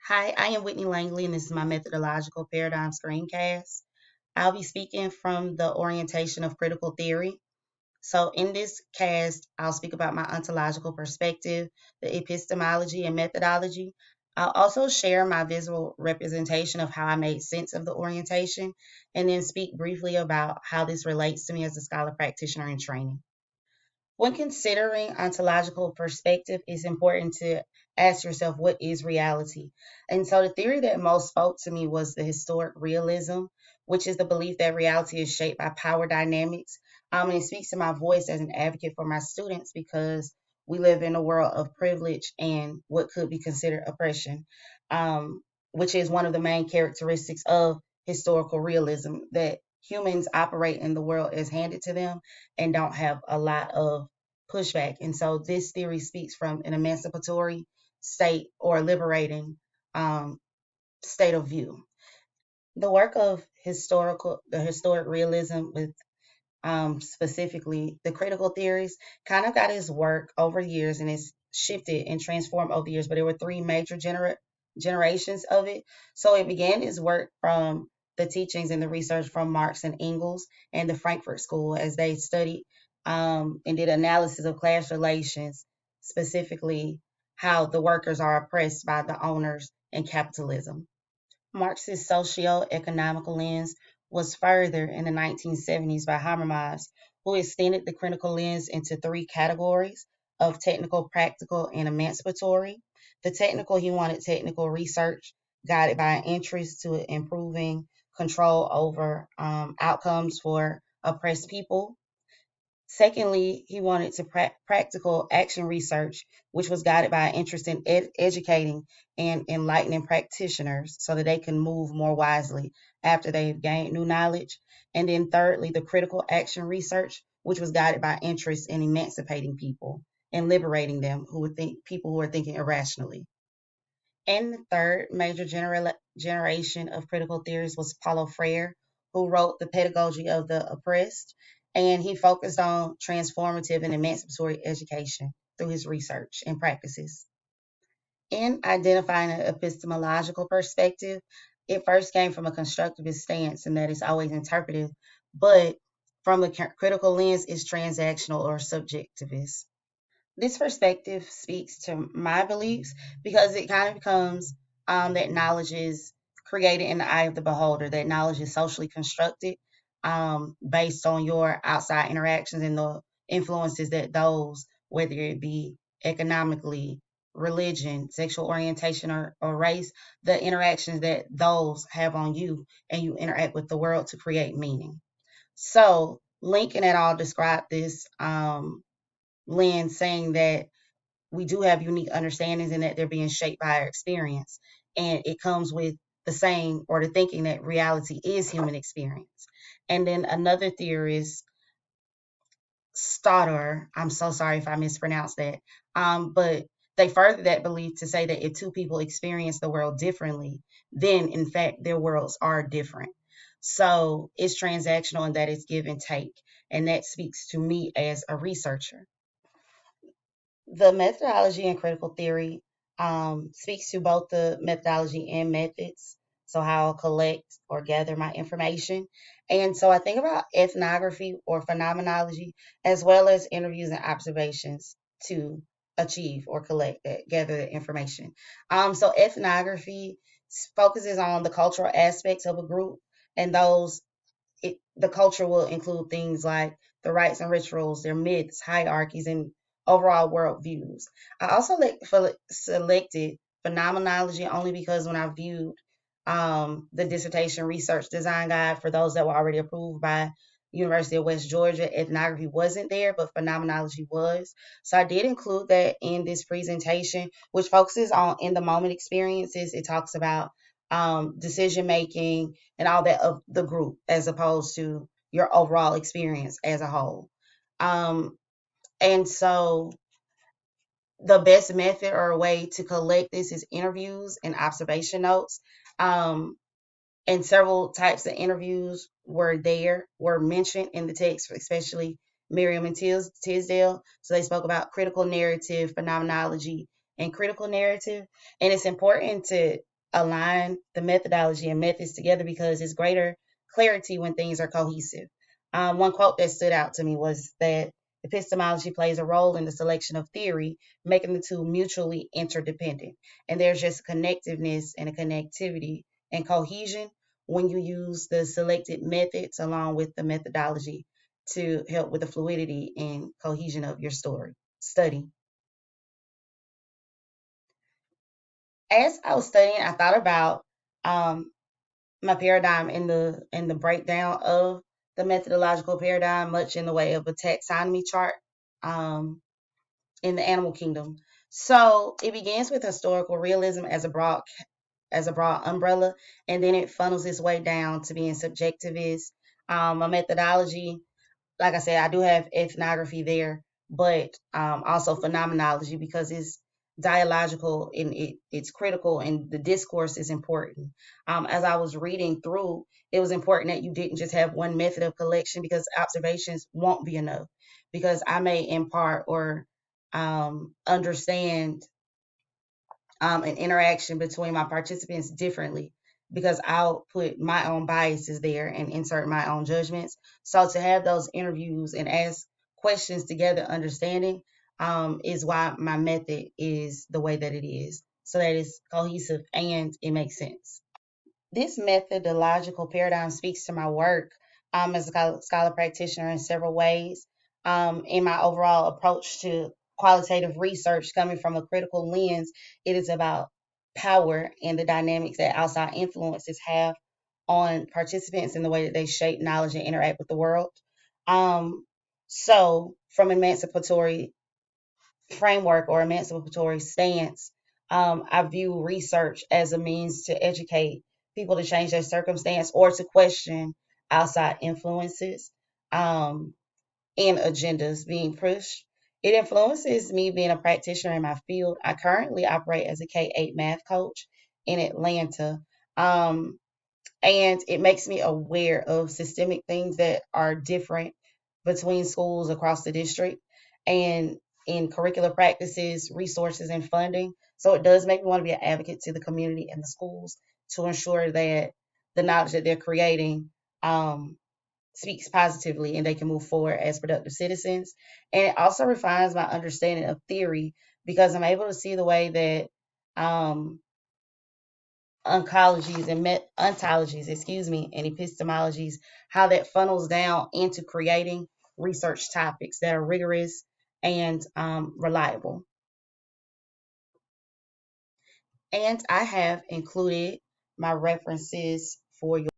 Hi, I am Whitney Langley, and this is my Methodological Paradigm screencast. I'll be speaking from the orientation of critical theory. So, in this cast, I'll speak about my ontological perspective, the epistemology and methodology. I'll also share my visual representation of how I made sense of the orientation, and then speak briefly about how this relates to me as a scholar practitioner in training. When considering ontological perspective, it's important to ask yourself, what is reality? And so the theory that most spoke to me was the historic realism, which is the belief that reality is shaped by power dynamics. And it speaks to my voice as an advocate for my students because we live in a world of privilege and what could be considered oppression, which is one of the main characteristics of historical realism, that humans operate in the world as handed to them and don't have a lot of pushback. And so this theory speaks from an emancipatory state or liberating um, state of view. The work of the historic realism with specifically the critical theories, kind of got his work over years and it's shifted and transformed over years. But there were three major generations of it. So it began his work from the teachings and the research from Marx and Engels and the Frankfurt School as they studied and did analysis of class relations, specifically how the workers are oppressed by the owners and capitalism. Marx's socio-economical lens was furthered in the 1970s by Habermas, who extended the critical lens into three categories of technical, practical, and emancipatory. The technical, he wanted technical research guided by an interest to improving control over outcomes for oppressed people. Secondly, he wanted to practical action research, which was guided by an interest in educating and enlightening practitioners so that they can move more wisely after they've gained new knowledge. And then thirdly, the critical action research, which was guided by interest in emancipating people and liberating them who would think people who are thinking irrationally. And the third major generation of critical theorists was Paulo Freire, who wrote The Pedagogy of the Oppressed, and he focused on transformative and emancipatory education through his research and practices. In identifying an epistemological perspective, it first came from a constructivist stance, and that is always interpretive, but from the critical lens, is transactional or subjectivist. This perspective speaks to my beliefs because it kind of becomes that knowledge is created in the eye of the beholder, that knowledge is socially constructed based on your outside interactions and the influences that those, whether it be economically, religion, sexual orientation, or race, the interactions that those have on you, and you interact with the world to create meaning. So, Lincoln et al. Described this lens saying that we do have unique understandings and that they're being shaped by our experience. And it comes with the saying or the thinking that reality is human experience. And then another theorist, Stoddard, I'm so sorry if I mispronounced that, but they further that belief to say that if two people experience the world differently, then in fact their worlds are different. So it's transactional in that it's give and take. And that speaks to me as a researcher. The methodology in critical theory speaks to both the methodology and methods. So, how I'll collect or gather my information. And so, I think about ethnography or phenomenology as well as interviews and observations to achieve or collect that, gather the information. So, ethnography focuses on the cultural aspects of a group, and the culture will include things like the rites and rituals, their myths, hierarchies, and overall worldviews. I also selected phenomenology only because when I viewed the dissertation research design guide for those that were already approved by University of West Georgia, ethnography wasn't there, but phenomenology was. So I did include that in this presentation, which focuses on in the moment experiences. It talks about decision making and all that of the group as opposed to your overall experience as a whole. Um, and so the best method or a way to collect this is interviews and observation notes. Um, and several types of interviews were mentioned in the text, especially Miriam and Tisdale. So they spoke about critical narrative, phenomenology, and critical narrative. And it's important to align the methodology and methods together because it's greater clarity when things are cohesive. One quote that stood out to me was that epistemology plays a role in the selection of theory, making the two mutually interdependent. And there's just connectiveness and a connectivity and cohesion when you use the selected methods along with the methodology to help with the fluidity and cohesion of your story study. As I was studying, I thought about um, my paradigm in the breakdown of the methodological paradigm, much in the way of a taxonomy chart um, in the animal kingdom. So it begins with historical realism as a broad umbrella, and then it funnels its way down to being subjectivist, a methodology. Like I said, I do have ethnography there, but also phenomenology because it's dialogical and it's critical and the discourse is important. As I was reading through, it was important that you didn't just have one method of collection because observations won't be enough. Because I may impart or understand an interaction between my participants differently because I'll put my own biases there and insert my own judgments. So to have those interviews and ask questions together, understanding is why my method is the way that it is. So that it's cohesive and it makes sense. This methodological paradigm speaks to my work as a scholar practitioner in several ways. In my overall approach to qualitative research, coming from a critical lens, it is about power and the dynamics that outside influences have on participants and the way that they shape knowledge and interact with the world. Um, so, from emancipatory framework or emancipatory stance, I view research as a means to educate people to change their circumstance or to question outside influences um, and agendas being pushed. It influences me being a practitioner in my field. I currently operate as a K 8 math coach in Atlanta. Um, and it makes me aware of systemic things that are different between schools across the district and in curricular practices, resources, and funding. So it does make me want to be an advocate to the community and the schools to ensure that the knowledge that they're creating speaks positively and they can move forward as productive citizens. And it also refines my understanding of theory because I'm able to see the way that um, oncologies and ontologies, and epistemologies, how that funnels down into creating research topics that are rigorous and reliable. And I have included my references for your